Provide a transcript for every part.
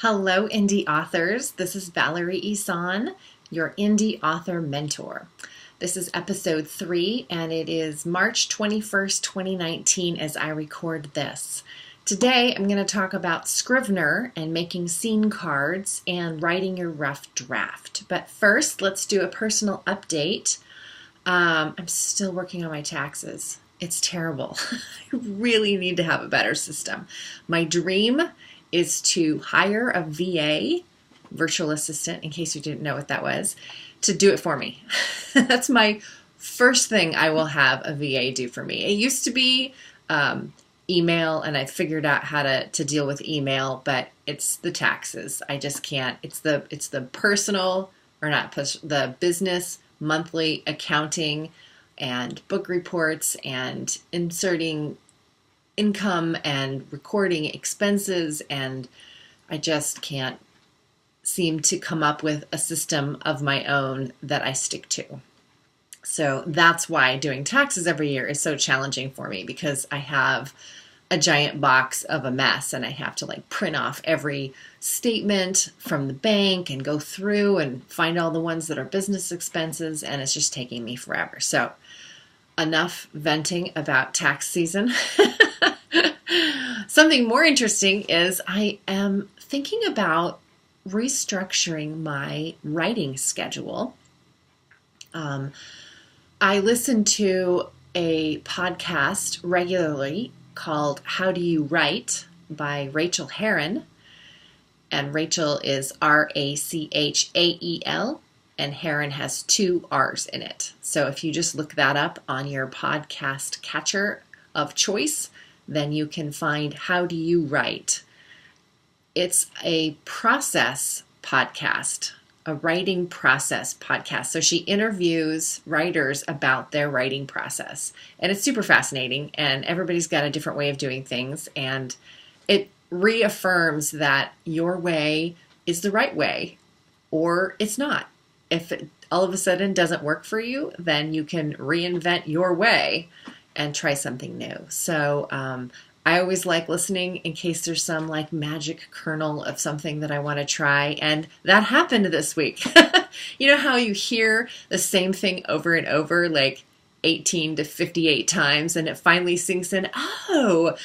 Hello, indie authors. This is Valerie Ihsan, your indie author mentor. This is episode 3, and it is March 21st, 2019 as I record this. Today, I'm going to talk about Scrivener and making scene cards and writing your rough draft. But first, let's do a personal update. I'm still working on my taxes. It's terrible. I really need to have a better system. My dream is to hire a VA, virtual assistant, in case you didn't know what that was, to do it for me. That's my first thing I will have a VA do for me. It used to be email, and I figured out how to deal with email, but it's the taxes. I just can't. It's the personal, or not, the business monthly accounting and book reports and inserting income and recording expenses, and I just can't seem to come up with a system of my own that I stick to. So that's why doing taxes every year is so challenging for me, because I have a giant box of a mess and I have to print off every statement from the bank and go through and find all the ones that are business expenses, and it's just taking me forever. So enough venting about tax season. Something more interesting is I am thinking about restructuring my writing schedule. I listen to a podcast regularly called How Do You Write by Rachel Herron. And Rachel is Rachel, and Herron has 2 R's in it. So if you just look that up on your podcast catcher of choice, then you can find How Do You Write. It's a process podcast, a writing process podcast. So she interviews writers about their writing process. And it's super fascinating, and everybody's got a different way of doing things. And it reaffirms that your way is the right way, or it's not. If it all of a sudden doesn't work for you, then you can reinvent your way and try something new. So I always like listening in case there's some magic kernel of something that I want to try. And that happened this week. You know how you hear the same thing over and over, 18 to 58 times, and it finally sinks in, oh,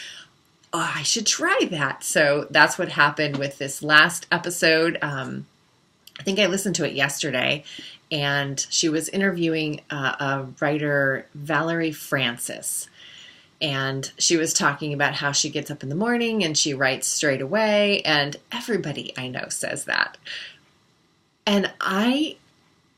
I should try that. So that's what happened with this last episode. I think I listened to it yesterday, and she was interviewing a writer, Valerie Ihsan. And she was talking about how she gets up in the morning and she writes straight away. And everybody I know says that. And I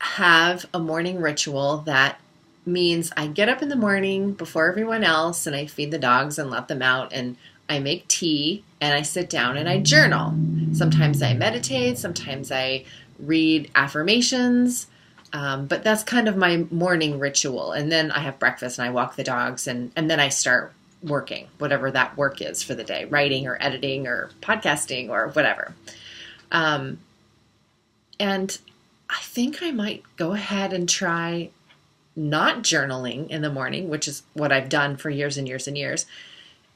have a morning ritual that means I get up in the morning before everyone else, and I feed the dogs and let them out, and I make tea, and I sit down and I journal. Sometimes I meditate, sometimes I read affirmations, but that's kind of my morning ritual. And then I have breakfast and I walk the dogs, and then I start working, whatever that work is for the day, writing or editing or podcasting or whatever. And I think I might go ahead and try not journaling in the morning, which is what I've done for years and years and years,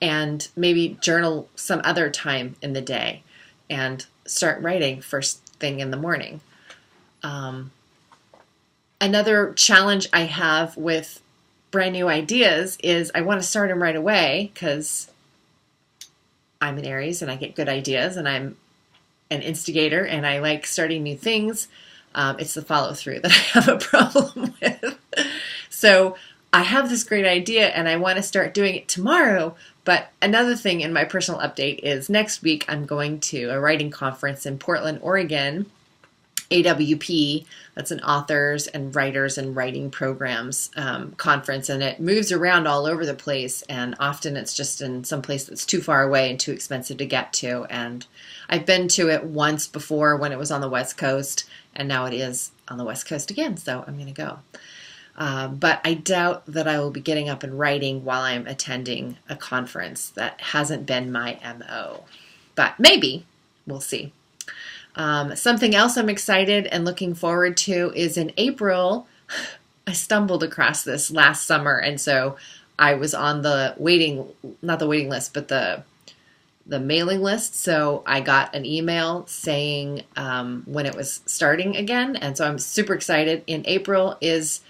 and maybe journal some other time in the day and start writing first thing in the morning. Another challenge I have with brand new ideas is I want to start them right away, because I'm an Aries and I get good ideas, and I'm an instigator and I like starting new things. It's the follow through that I have a problem with. So I have this great idea and I want to start doing it tomorrow. But another thing in my personal update is next week I'm going to a writing conference in Portland, Oregon, AWP. That's an authors and writers and writing programs conference, and it moves around all over the place, and often it's just in some place that's too far away and too expensive to get to. And I've been to it once before when it was on the West Coast, and now it is on the West Coast again, so I'm going to go. But I doubt that I will be getting up and writing while I'm attending a conference. That hasn't been my MO, but maybe. We'll see. Something else I'm excited and looking forward to is in April. I stumbled across this last summer, and so I was on the not the waiting list, but the the mailing list. So I got an _email saying when it was starting again. And so I'm super excited. In April is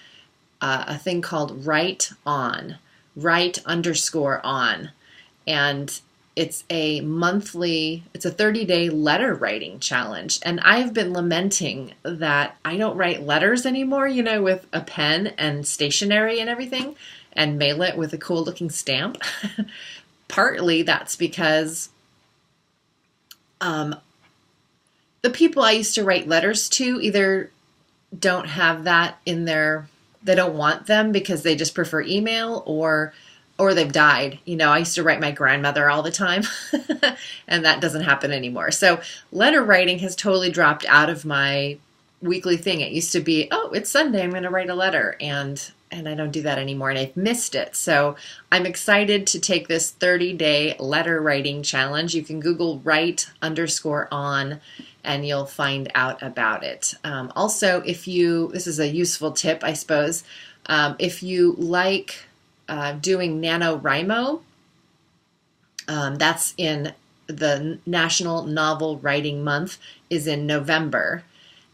a thing called Write On, write_on. And it's a 30-day letter writing challenge. And I've been lamenting that I don't write letters anymore, with a pen and stationery and everything, and mail it with a cool looking stamp. Partly that's because the people I used to write letters to either don't have that in they don't want them because they just prefer email, or they've died. I used to write my grandmother all the time, and that doesn't happen anymore. So letter writing has totally dropped out of my weekly thing. It used to be, oh, it's Sunday, I'm going to write a letter, and I don't do that anymore, and I've missed it. So I'm excited to take this 30-day letter writing challenge. You can Google write_on, and you'll find out about it. Also, this is a useful tip, I suppose, if you like doing NaNoWriMo, that's in the National Novel Writing Month is in November.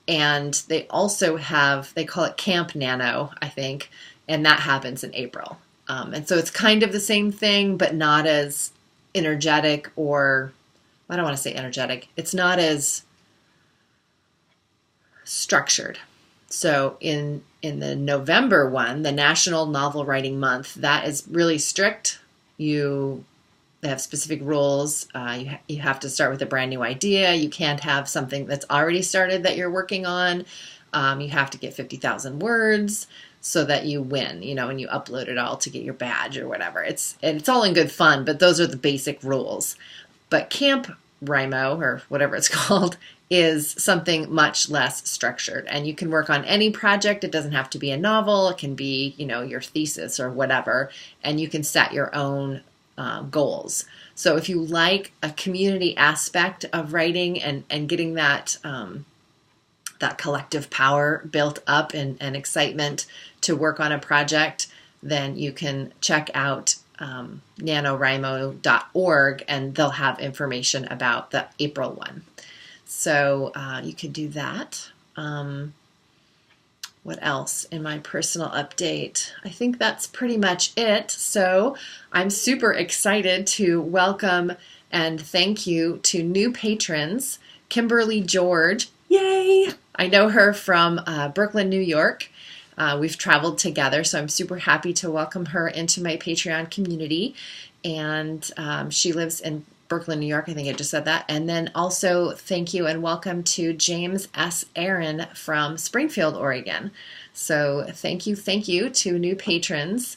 And they also they call it Camp Nano, I think, and that happens in April. And so it's kind of the same thing, but not as energetic, or I don't want to say energetic. It's not as structured. So in the November one, the National Novel Writing Month, that is really strict. They have specific rules. You have to start with a brand new idea. You can't have something that's already started that you're working on. You have to get 50,000 words so that you win, and you upload it all to get your badge or whatever. It's all in good fun, but those are the basic rules. But Camp Rimo, or whatever it's called, is something much less structured, and you can work on any project. It doesn't have to be a novel. It can be, your thesis or whatever, and you can set your own goals. So if you like a community aspect of writing and getting that collective power built up and excitement to work on a project, then you can check out nanowrimo.org, and they'll have information about the April one. So you could do that. What else in my personal update? I think that's pretty much it. So I'm super excited to welcome and thank you to new patrons, Kimberly George. Yay! I know her from Brooklyn, New York. We've traveled together, so I'm super happy to welcome her into my Patreon community. And she lives in Brooklyn, New York. I think I just said that. And then also thank you and welcome to James S. Aaron from Springfield, Oregon. So thank you to new patrons.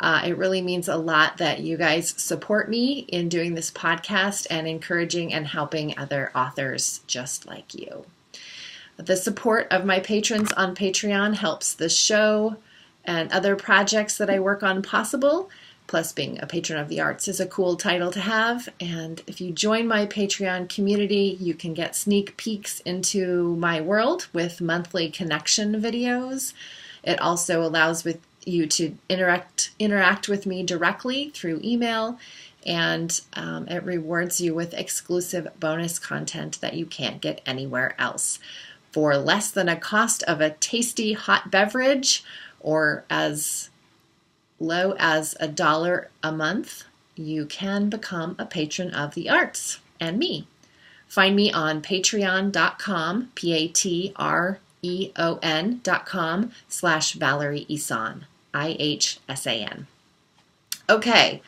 It really means a lot that you guys support me in doing this podcast and encouraging and helping other authors just like you. The support of my patrons on Patreon helps the show and other projects that I work on possible. Plus, being a patron of the arts is a cool title to have. And if you join my Patreon community, you can get sneak peeks into my world with monthly connection videos. It also allows you to interact with me directly through email, and it rewards you with exclusive bonus content that you can't get anywhere else. For less than a cost of a tasty hot beverage, or as low as $1 a month, you can become a patron of the arts and me. Find me on patreon.com, patreon.com/Valerie Ihsan, IHSAN. Okay,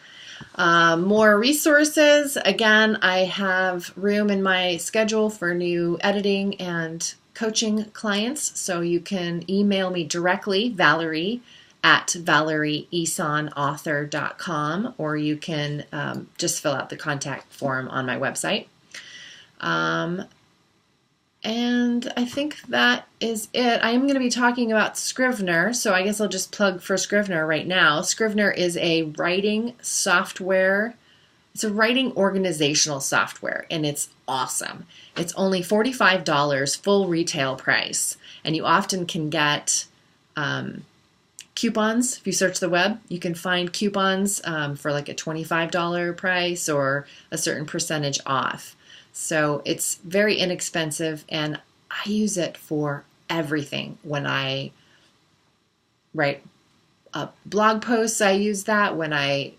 more resources. Again, I have room in my schedule for new editing and coaching clients, so you can email me directly, Valerie@ValerieIhsanAuthor.com, or you can just fill out the contact form on my website. And I think that is it. I am going to be talking about Scrivener, so I guess I'll just plug for Scrivener right now. Scrivener is a writing software. It's a writing organizational software, and it's awesome. It's only $45 full retail price, and you often can get coupons. If you search the web, you can find coupons for like a $25 price or a certain percentage off. So it's very inexpensive, and I use it for everything. When I write blog posts, I use that. When I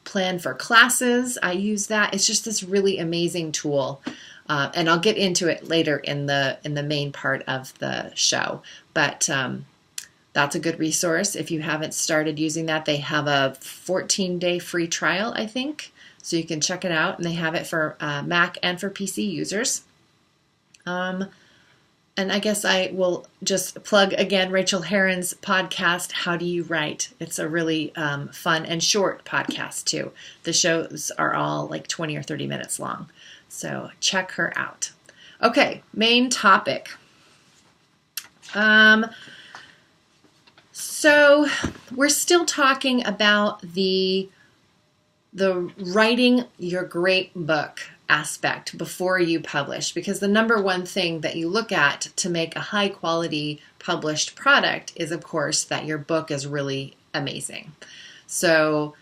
plan for classes, I use that. It's just this really amazing tool. And I'll get into it later in the main part of the show. But that's a good resource if you haven't started using that. They have a 14-day free trial, I think, so you can check it out. And they have it for Mac and for PC users. And I guess I will just plug again Rachel Herron's podcast, How Do You Write? It's a really fun and short podcast too. The shows are all like 20 or 30 minutes long. So check her out. Okay, main topic. So we're still talking about the writing your great book aspect before you publish, because the number one thing that you look at to make a high quality published product is, of course, that your book is really amazing. So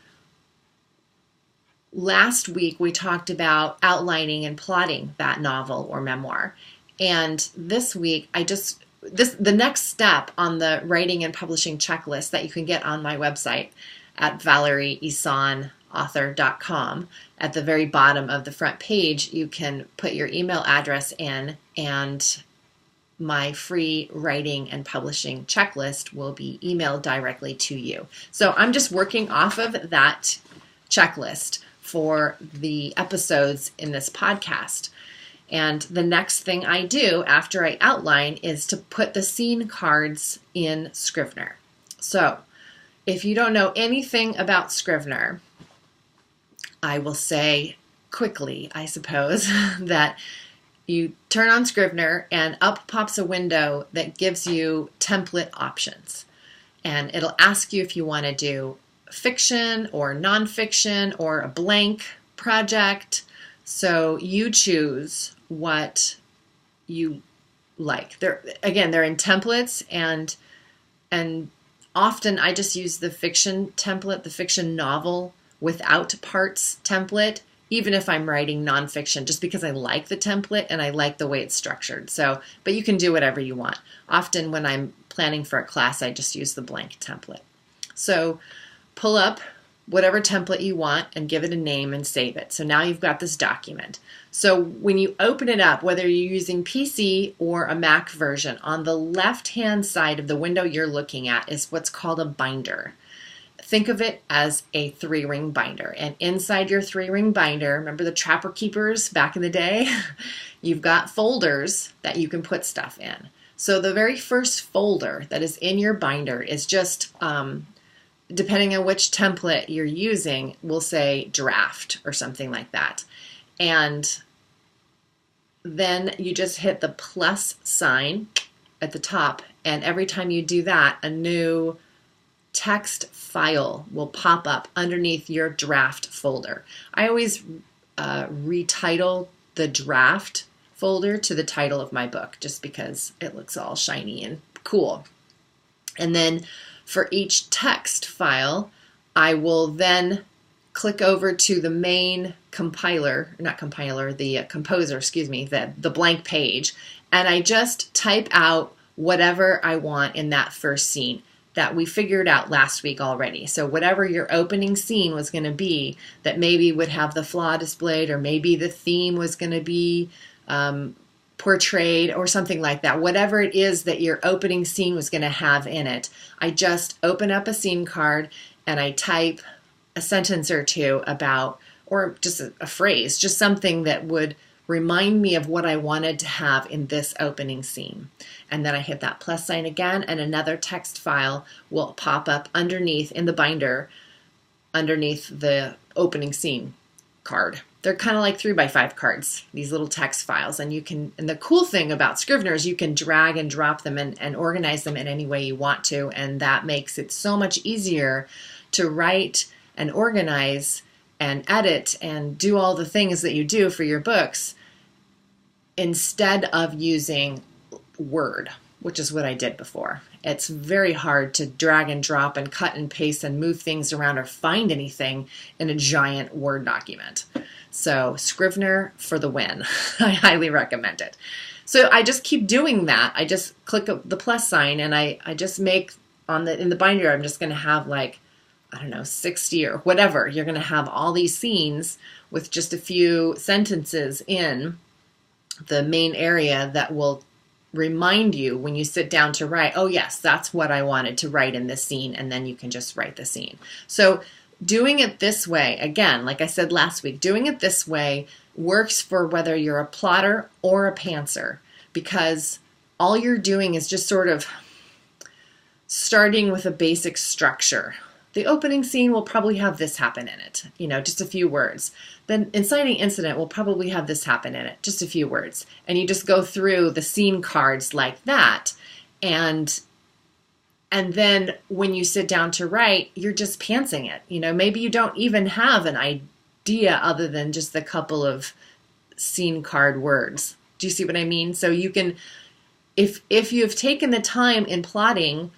last week we talked about outlining and plotting that novel or memoir. And this week the next step on the writing and publishing checklist that you can get on my website at ValerieIhsanAuthor.com. At the very bottom of the front page, you can put your email address in, and my free writing and publishing checklist will be emailed directly to you. So I'm just working off of that checklist for the episodes in this podcast. And the next thing I do after I outline is to put the scene cards in Scrivener. So if you don't know anything about Scrivener, I will say quickly, I suppose, that you turn on Scrivener and up pops a window that gives you template options. And it'll ask you if you want to do fiction or nonfiction or a blank project. So you choose what you like. They're in templates, and often I just use the fiction template, the fiction novel without parts template, even if I'm writing nonfiction, just because I like the template and I like the way it's structured. So, but you can do whatever you want. Often when I'm planning for a class, I just use the blank template. So pull up whatever template you want and give it a name and save it. So now you've got this document. So when you open it up, whether you're using PC or a Mac version, on the left-hand side of the window you're looking at is what's called a binder. Think of it as a 3-ring binder. And inside your 3-ring binder, remember the Trapper Keepers back in the day? You've got folders that you can put stuff in. So the very first folder that is in your binder is just, depending on which template you're using, we'll say draft or something like that. And then you just hit the plus sign at the top. And every time you do that, a new text file will pop up underneath your draft folder. I always retitle the draft folder to the title of my book, just because it looks all shiny and cool. And then for each text file, I will then click over to the main composer, the blank page, and I just type out whatever I want in that first scene that we figured out last week already. So whatever your opening scene was going to be, that maybe would have the flaw displayed, or maybe the theme was going to be portrayed or something like that. Whatever it is that your opening scene was going to have in it, I just open up a scene card and I type a sentence or two about, or just a phrase, just something that would remind me of what I wanted to have in this opening scene. And then I hit that plus sign again, and another text file will pop up underneath in the binder, underneath the opening scene card. They're kind of like 3x5 cards, these little text files. And the cool thing about Scrivener is you can drag and drop them and organize them in any way you want to. And that makes it so much easier to write and organize and edit and do all the things that you do for your books instead of using Word. which is what I did before. It's very hard to drag and drop and cut and paste and move things around or find anything in a giant Word document. So Scrivener for the win. I highly recommend it. So I just keep doing that. I just click the plus sign and I just make in the binder, I'm just going to have like, I don't know, 60 or whatever. You're going to have all these scenes with just a few sentences in the main area that will remind you when you sit down to write, oh yes, that's what I wanted to write in this scene, and then you can just write the scene. So doing it this way, again, like I said last week, doing it this way works for whether you're a plotter or a pantser, because all you're doing is just sort of starting with a basic structure. The opening scene will probably have this happen in it, just a few words. Then inciting incident will probably have this happen in it, just a few words. And you just go through the scene cards like that. And then when you sit down to write, you're just pantsing it. Maybe you don't even have an idea other than just a couple of scene card words. Do you see what I mean? So you can, if you've taken the time in plotting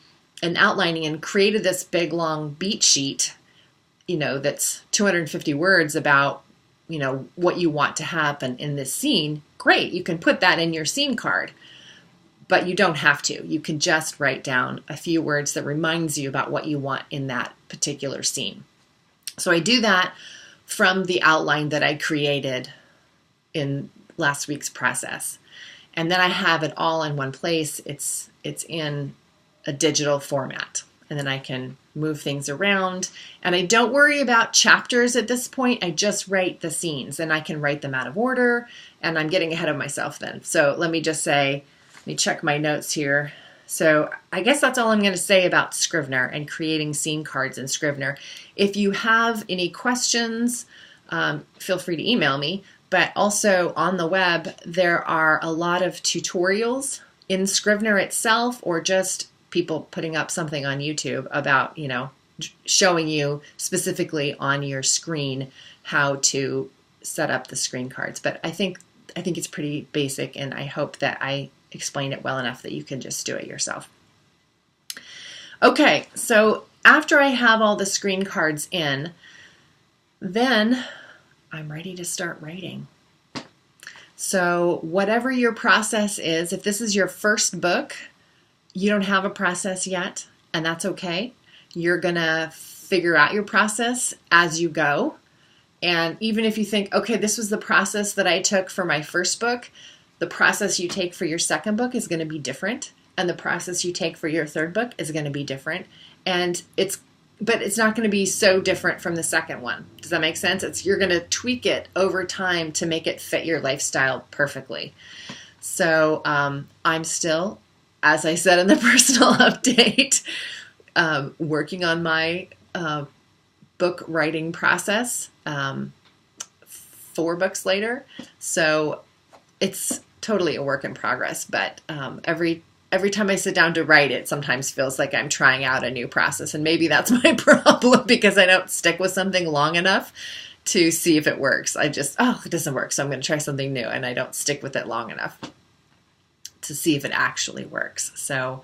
and outlining and created this big long beat sheet, that's 250 words about, what you want to happen in this scene, great. You can put that in your scene card, but you don't have to. You can just write down a few words that reminds you about what you want in that particular scene. So I do that from the outline that I created in last week's process. And then I have it all in one place. It's in a digital format, and then I can move things around, and I don't worry about chapters at this point. I just write the scenes, and I can write them out of order, and I'm getting ahead of myself then. So let me check my notes here. So I guess that's all I'm going to say about Scrivener and creating scene cards in Scrivener. If you have any questions, feel free to email me, but also on the web, there are a lot of tutorials in Scrivener itself, or just people putting up something on YouTube about, showing you specifically on your screen how to set up the screen cards. But I think it's pretty basic, and I hope that I explain it well enough that you can just do it yourself. Okay, so after I have all the screen cards in, then I'm ready to start writing. So whatever your process is, if this is your first book, you don't have a process yet, and that's okay. You're going to figure out your process as you go. And even if you think, okay, this was the process that I took for my first book, the process you take for your second book is going to be different, and the process you take for your third book is going to be different. But it's not going to be so different from the second one. Does that make sense? You're going to tweak it over time to make it fit your lifestyle perfectly. So I'm still, as I said in the personal update, working on my book writing process 4 books later. So it's totally a work in progress, but every time I sit down to write, it sometimes feels like I'm trying out a new process. And maybe that's my problem, because I don't stick with something long enough to see if it works. It doesn't work, so I'm going to try something new. And I don't stick with it long enough to see if it actually works. So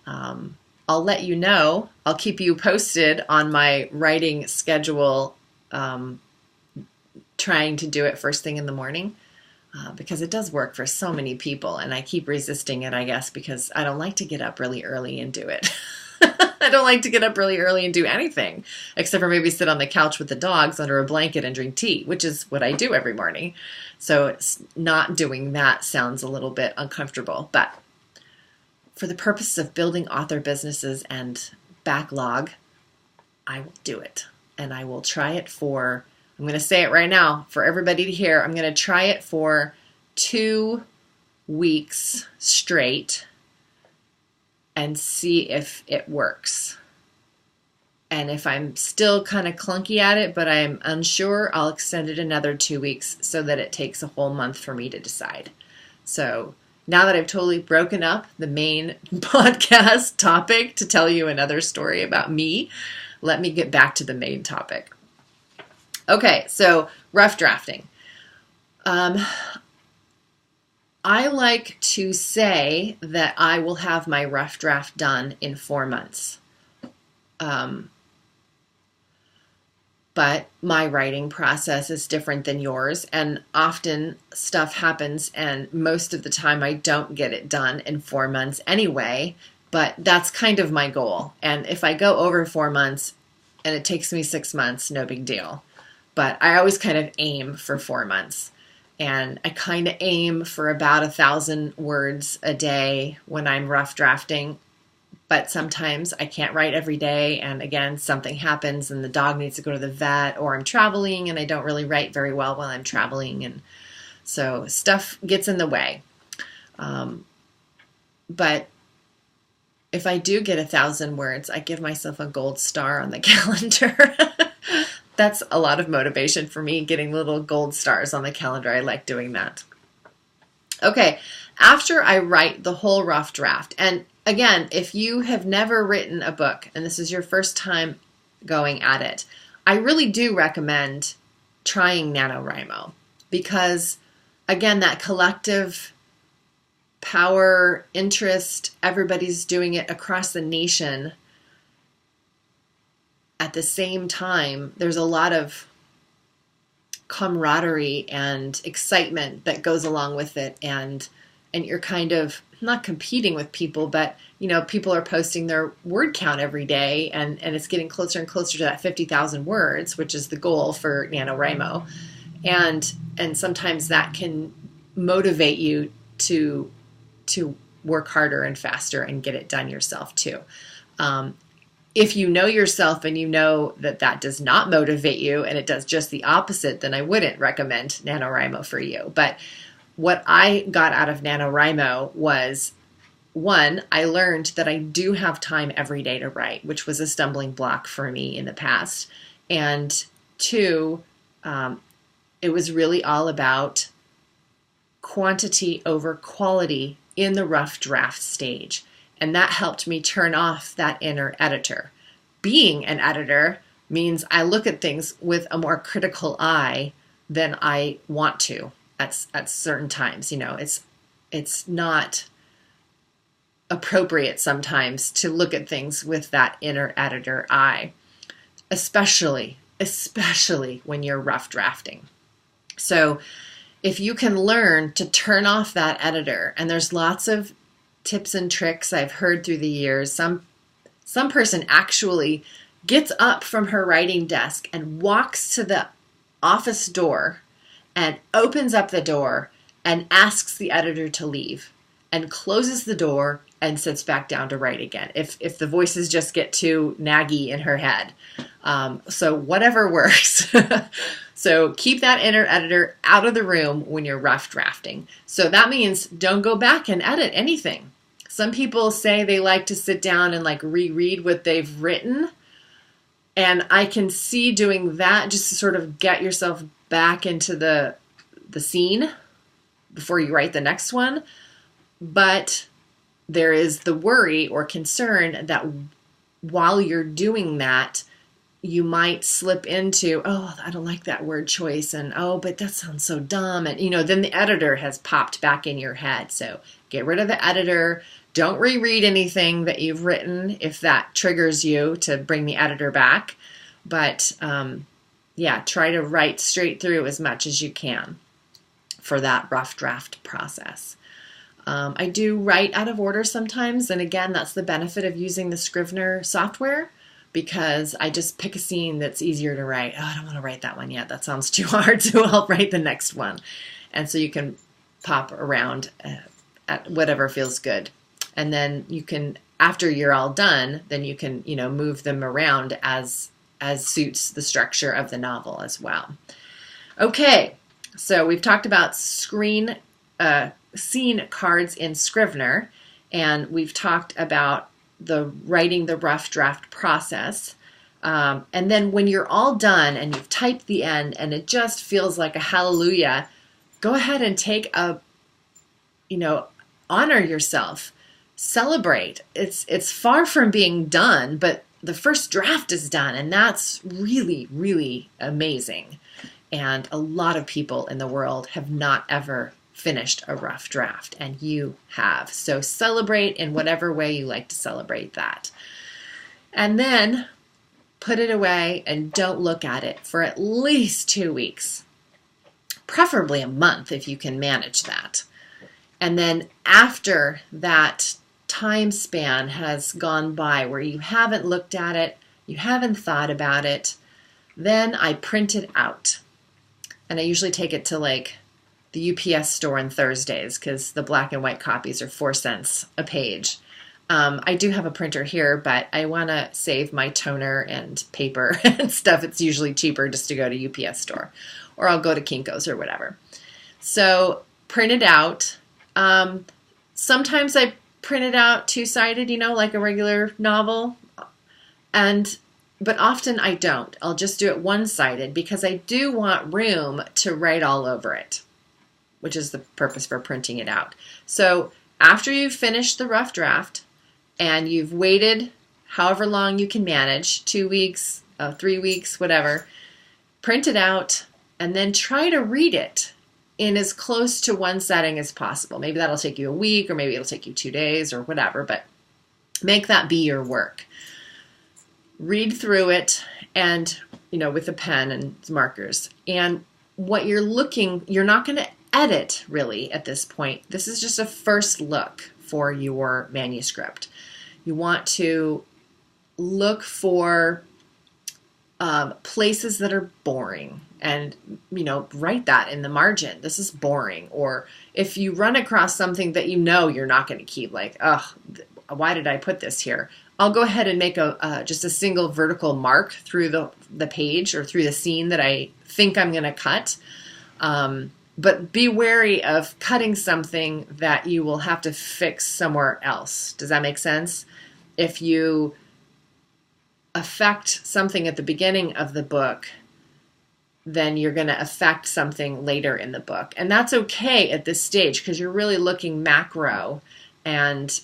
I'll let you know. I'll keep you posted on my writing schedule, trying to do it first thing in the morning. Because it does work for so many people, and I keep resisting it, I guess, because I don't like to get up really early and do it. I don't like to get up really early and do anything, except for maybe sit on the couch with the dogs under a blanket and drink tea, which is what I do every morning. So it's not doing that sounds a little bit uncomfortable, but for the purpose of building author businesses and backlog, I will do it, and I will try it for, I'm going to say it right now for everybody to hear. I'm going to try it for 2 weeks straight and see if it works. And if I'm still kind of clunky at it, but I'm unsure, I'll extend it another 2 weeks so that it takes a whole month for me to decide. So now that I've totally broken up the main podcast topic to tell you another story about me, let me get back to the main topic. Okay, so rough drafting. I like to say that I will have my rough draft done in 4 months. But my writing process is different than yours, and often stuff happens, and most of the time I don't get it done in 4 months anyway, but that's kind of my goal. And if I go over 4 months and it takes me 6 months, no big deal. But I always kind of aim for 4 months. And I kind of aim for about 1,000 words a day when I'm rough drafting. But sometimes I can't write every day. And again, something happens and the dog needs to go to the vet, or I'm traveling and I don't really write very well while I'm traveling. And so stuff gets in the way. But if I do get 1,000 words, I give myself a gold star on the calendar. That's a lot of motivation for me, getting little gold stars on the calendar. I like doing that. Okay, after I write the whole rough draft, and again, if you have never written a book and this is your first time going at it, I really do recommend trying NaNoWriMo because, again, that collective power, interest, everybody's doing it across the nation at the same time. There's a lot of camaraderie and excitement that goes along with it, and you're kind of not competing with people, but people are posting their word count every day, and it's getting closer and closer to that 50,000 words, which is the goal for NaNoWriMo. And sometimes that can motivate you to work harder and faster and get it done yourself too. If you know yourself and you know that that does not motivate you and it does just the opposite, then I wouldn't recommend NaNoWriMo for you. But what I got out of NaNoWriMo was, one, I learned that I do have time every day to write, which was a stumbling block for me in the past. And two, it was really all about quantity over quality in the rough draft stage. And that helped me turn off that inner editor. Being an editor means I look at things with a more critical eye than I want to at certain times. It's not appropriate sometimes to look at things with that inner editor eye, especially when you're rough drafting. So if you can learn to turn off that editor, and there's lots of tips and tricks I've heard through the years. Some person actually gets up from her writing desk and walks to the office door and opens up the door and asks the editor to leave and closes the door and sits back down to write again if the voices just get too naggy in her head. So whatever works. So keep that inner editor out of the room when you're rough drafting. So that means don't go back and edit anything. Some people say they like to sit down and reread what they've written. And I can see doing that just to sort of get yourself back into the scene before you write the next one. But there is the worry or concern that while you're doing that, you might slip into, oh, I don't like that word choice, and oh, but that sounds so dumb. And, then the editor has popped back in your head. So get rid of the editor. Don't reread anything that you've written if that triggers you to bring the editor back. But try to write straight through as much as you can for that rough draft process. I do write out of order sometimes. And again, that's the benefit of using the Scrivener software, because I just pick a scene that's easier to write. Oh, I don't want to write that one yet. That sounds too hard, so I'll write the next one. And so you can pop around at whatever feels good. And then you can, after you're all done, then you can, move them around as suits the structure of the novel as well. Okay, so we've talked about scene cards in Scrivener, and we've talked about the writing the rough draft process. And then when you're all done and you've typed the end and it just feels like a hallelujah, go ahead and take honor yourself. Celebrate. It's far from being done, but the first draft is done, and that's really, really amazing. And a lot of people in the world have not ever finished a rough draft, and you have. So celebrate in whatever way you like to celebrate that. And then put it away and don't look at it for at least 2 weeks, preferably a month if you can manage that. And then after that time span has gone by where you haven't looked at it, you haven't thought about it, then I print it out. And I usually take it to like the UPS store on Thursdays because the black and white copies are 4 cents a page. I do have a printer here, but I want to save my toner and paper and stuff. It's usually cheaper just to go to UPS store, or I'll go to Kinko's or whatever. So print it out. Sometimes I print it out two-sided, like a regular novel, but often I don't. I'll just do it one-sided because I do want room to write all over it, which is the purpose for printing it out. So after you've finished the rough draft and you've waited however long you can manage, 2 weeks, 3 weeks, whatever, print it out and then try to read it in as close to one setting as possible. Maybe that'll take you a week, or maybe it'll take you 2 days or whatever, but make that be your work. Read through it and, with a pen and markers. And what you're not going to edit really at this point. This is just a first look for your manuscript. You want to look for places that are boring and, write that in the margin. This is boring. Or if you run across something that you're not going to keep, like, why did I put this here? I'll go ahead and make just a single vertical mark through the page or through the scene that I think I'm going to cut. But be wary of cutting something that you will have to fix somewhere else. Does that make sense? If you affect something at the beginning of the book, then you're going to affect something later in the book. And that's okay at this stage because you're really looking macro, and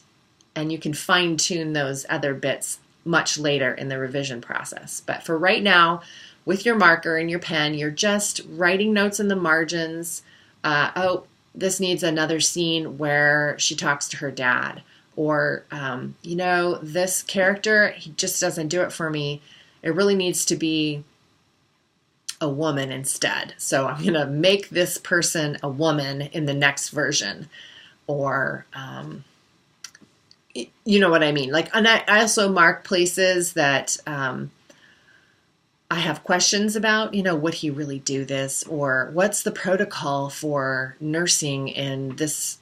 you can fine-tune those other bits much later in the revision process. But for right now, with your marker and your pen, you're just writing notes in the margins. This needs another scene where she talks to her dad. Or, this character, he just doesn't do it for me. It really needs to be a woman instead. So I'm going to make this person a woman in the next version. Or, you know what I mean? And I also mark places that I have questions about, would he really do this? Or what's the protocol for nursing in this,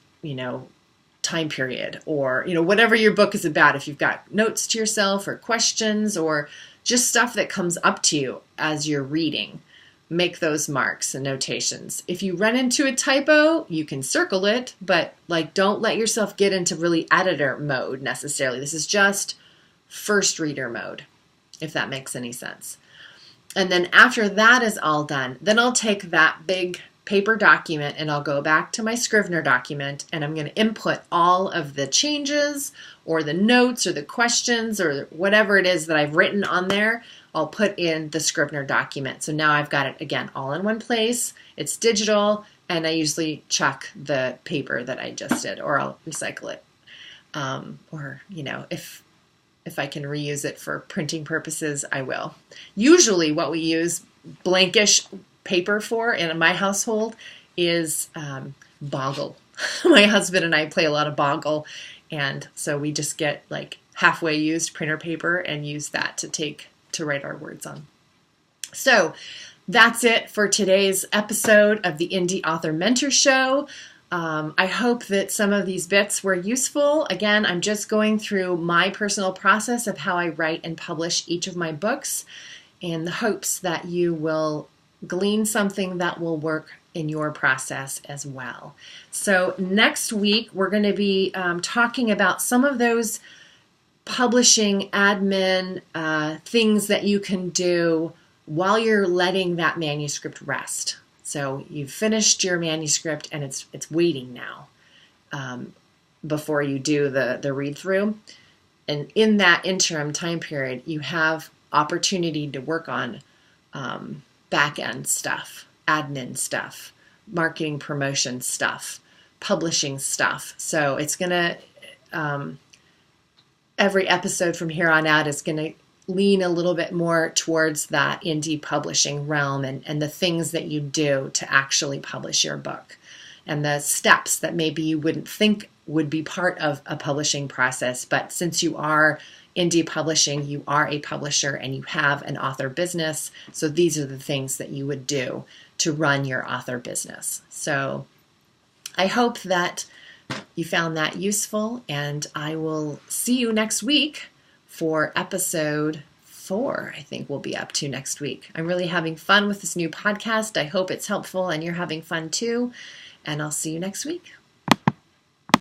time period? Or, whatever your book is about. If you've got notes to yourself or questions or just stuff that comes up to you as you're reading, make those marks and notations. If you run into a typo, you can circle it, but don't let yourself get into really editor mode necessarily. This is just first reader mode, if that makes any sense. And then after that is all done, then I'll take that big paper document and I'll go back to my Scrivener document and I'm going to input all of the changes or the notes or the questions or whatever it is that I've written on there. I'll put in the Scrivener document. So now I've got it again all in one place. It's digital, and I usually chuck the paper that I just did, or I'll recycle it. Or if I can reuse it for printing purposes, I will. Usually what we use blankish paper for in my household is Boggle. My husband and I play a lot of Boggle, and so we just get halfway used printer paper and use that to write our words on. So that's it for today's episode of the Indie Author Mentor Show. I hope that some of these bits were useful. Again, I'm just going through my personal process of how I write and publish each of my books in the hopes that you will glean something that will work in your process as well. So next week, we're going to be talking about some of those publishing admin things that you can do while you're letting that manuscript rest. So you've finished your manuscript and it's waiting now before you do the read through. And in that interim time period, you have opportunity to work on back end stuff, admin stuff, marketing promotion stuff, publishing stuff. So it's going to, every episode from here on out is going to lean a little bit more towards that indie publishing realm and the things that you do to actually publish your book and the steps that maybe you wouldn't think would be part of a publishing process. But since you are indie publishing, you are a publisher and you have an author business. So these are the things that you would do to run your author business. So I hope that you found that useful, and I will see you next week for episode 4, I think we'll be up to next week. I'm really having fun with this new podcast. I hope it's helpful and you're having fun too. And I'll see you next week.